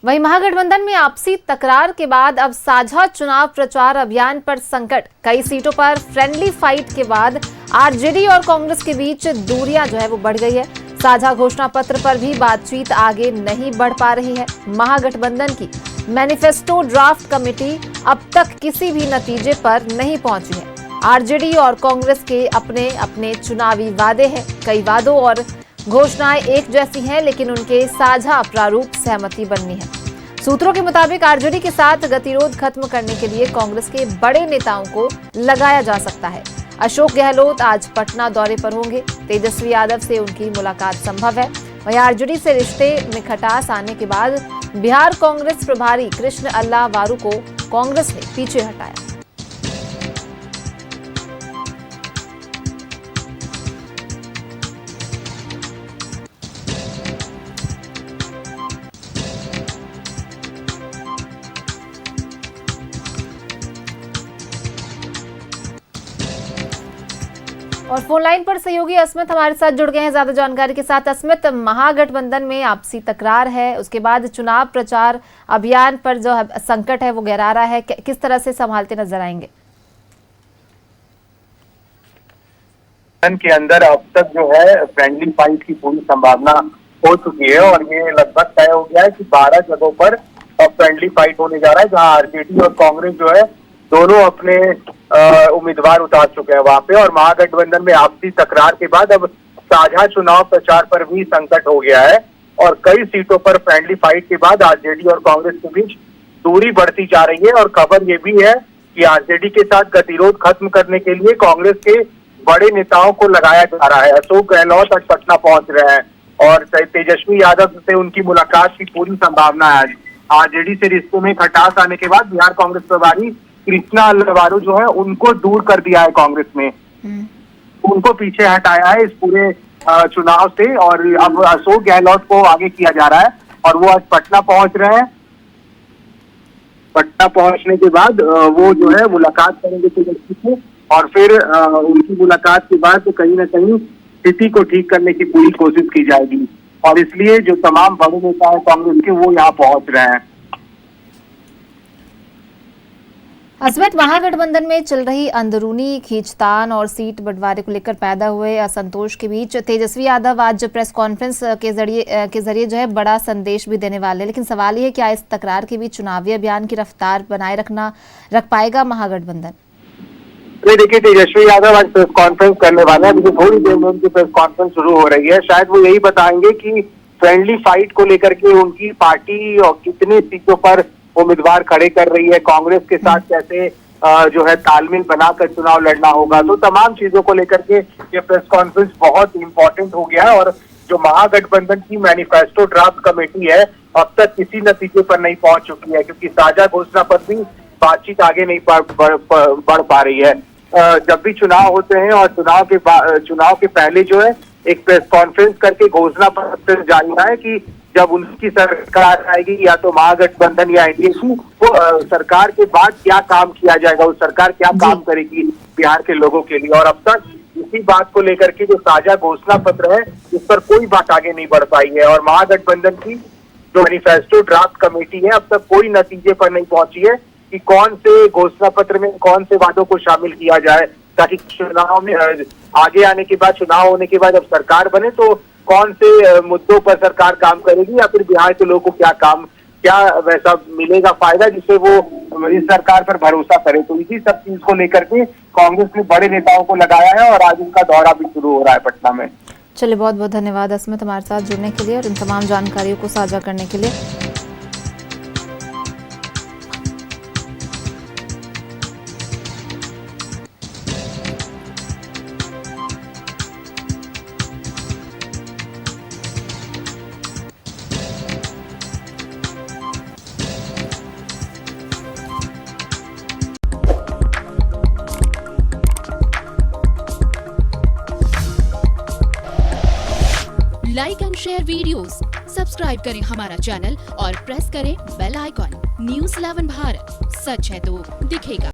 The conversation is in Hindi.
वहीं महागठबंधन में आपसी तकरार के बाद अब साझा चुनाव प्रचार अभियान पर संकट। कई सीटों पर फ्रेंडली फाइट के बाद आरजेडी और कांग्रेस के बीच दूरियां जो है वो बढ़ गई है। साझा घोषणा पत्र पर भी बातचीत आगे नहीं बढ़ पा रही है। महागठबंधन की मैनिफेस्टो ड्राफ्ट कमेटी अब तक किसी भी नतीजे पर नहीं पहुंची है। आरजेडी और कांग्रेस के अपने अपने चुनावी वादे हैं। कई वादों और घोषणाएं एक जैसी हैं, लेकिन उनके साझा प्रारूप सहमति बननी है। सूत्रों के मुताबिक आरजेडी के साथ गतिरोध खत्म करने के लिए कांग्रेस के बड़े नेताओं को लगाया जा सकता है। अशोक गहलोत आज पटना दौरे पर होंगे। तेजस्वी यादव से उनकी मुलाकात संभव है। वहीं आरजेडी से रिश्ते में खटास आने के बाद बिहार कांग्रेस प्रभारी कृष्ण अल्लाह वारू को कांग्रेस ने पीछे हटाया। और फोन लाइन पर सहयोगी अस्मित हमारे साथ जुड़ गए हैं ज्यादा जानकारी के साथ। अस्मित, महागठबंधन में आपसी तकरार है, उसके बाद चुनाव प्रचार अभियान पर जो संकट है वो गहरा रहा है, किस तरह से संभालते नजर आएंगे? के अंदर अब तक जो है फ्रेंडली फाइट की पूरी संभावना हो चुकी है और ये लगभग तय हो गया है कि 12 जगहों पर अब फ्रेंडली फाइट होने जा रहा है, जहां आरजेडी और कांग्रेस जो है दोनों अपने उम्मीदवार उतार चुके हैं वहां पे। और महागठबंधन में आपसी तकरार के बाद अब साझा चुनाव प्रचार पर भी संकट हो गया है और कई सीटों पर फ्रेंडली फाइट के बाद आरजेडी और कांग्रेस के बीच दूरी बढ़ती जा रही है। और खबर ये भी है कि आरजेडी के साथ गतिरोध खत्म करने के लिए कांग्रेस के बड़े नेताओं को लगाया जा रहा है। अशोक गहलोत आज पटना पहुंच रहे हैं और तेजस्वी यादव से उनकी मुलाकात की पूरी संभावना है। आरजेडी से रिश्तों में खटास आने के बाद बिहार कांग्रेस प्रभारी कृष्णा अल्लाह वारू जो है उनको दूर कर दिया है कांग्रेस ने, उनको पीछे हटाया है इस पूरे चुनाव से और अब अशोक गहलोत को आगे किया जा रहा है और वो आज पटना पहुंच रहे हैं। पटना पहुंचने के बाद वो जो है मुलाकात करेंगे तेजस्वी से और फिर उनकी मुलाकात के बाद तो कहीं ना कहीं स्थिति को ठीक करने की पूरी कोशिश की जाएगी और इसलिए जो तमाम बड़े नेता है कांग्रेस के वो यहाँ पहुंच रहे हैं। अस्मित, महागठबंधन में चल रही अंदरूनी खींचतान और सीट बंटवारे को लेकर पैदा हुए असंतोष के बीच तेजस्वी यादव आज प्रेस कॉन्फ्रेंस के जरिए जो है बड़ा संदेश भी देने वाले हैं, लेकिन सवाल ये है क्या इस तकरार के बीच चुनावी अभियान की रफ्तार बनाए रख पाएगा महागठबंधन? देखिए, तेजस्वी यादव आज प्रेस कॉन्फ्रेंस करने वाले हैं। अभी थोड़ी देर में उनकी प्रेस कॉन्फ्रेंस शुरू हो रही है। शायद वो यही बताएंगे कि फ्रेंडली फाइट को लेकर के उनकी पार्टी और कितनी सीटों पर उम्मीदवार खड़े कर रही है, कांग्रेस के साथ कैसे जो है तालमेल बनाकर चुनाव लड़ना होगा। तो तमाम चीजों को लेकर के ये प्रेस कॉन्फ्रेंस बहुत इंपॉर्टेंट हो गया है और जो महागठबंधन की मैनिफेस्टो ड्राफ्ट कमेटी है अब तक किसी नतीजे पर नहीं पहुंच चुकी है, क्योंकि साझा घोषणा पर भी बातचीत आगे नहीं बढ़ पा रही है। जब भी चुनाव होते हैं और चुनाव के पहले जो है एक प्रेस कॉन्फ्रेंस करके घोषणा पत्र जारी है कि जब उनकी सरकार आएगी या तो महागठबंधन या एनडीए की वो सरकार के बाद क्या काम किया जाएगा, उस सरकार क्या काम करेगी बिहार के लोगों के लिए। और अब तक इसी बात को लेकर के जो साझा घोषणा पत्र है उस पर कोई बात आगे नहीं बढ़ पाई है और महागठबंधन की जो मैनिफेस्टो ड्राफ्ट कमेटी है अब तक कोई नतीजे पर नहीं पहुंची है कि कौन से घोषणा पत्र में कौन से वादों को शामिल किया जाए, ताकि चुनाव में आगे आने के बाद चुनाव होने के बाद जब सरकार बने तो कौन से मुद्दों पर सरकार काम करेगी या फिर बिहार के लोगों को क्या वैसा मिलेगा फायदा जिससे वो इस सरकार पर भरोसा करे। तो इसी सब चीज को लेकर के कांग्रेस ने बड़े नेताओं को लगाया है और आज उनका दौरा भी शुरू हो रहा है पटना में। चलिए, बहुत बहुत धन्यवाद अस्मित हमारे साथ जुड़ने के लिए और इन तमाम जानकारियों को साझा करने के लिए। Like and share videos, subscribe करें हमारा चैनल और प्रेस करें बेल आइकॉन। न्यूज़ 11 भारत, सच है तो दिखेगा।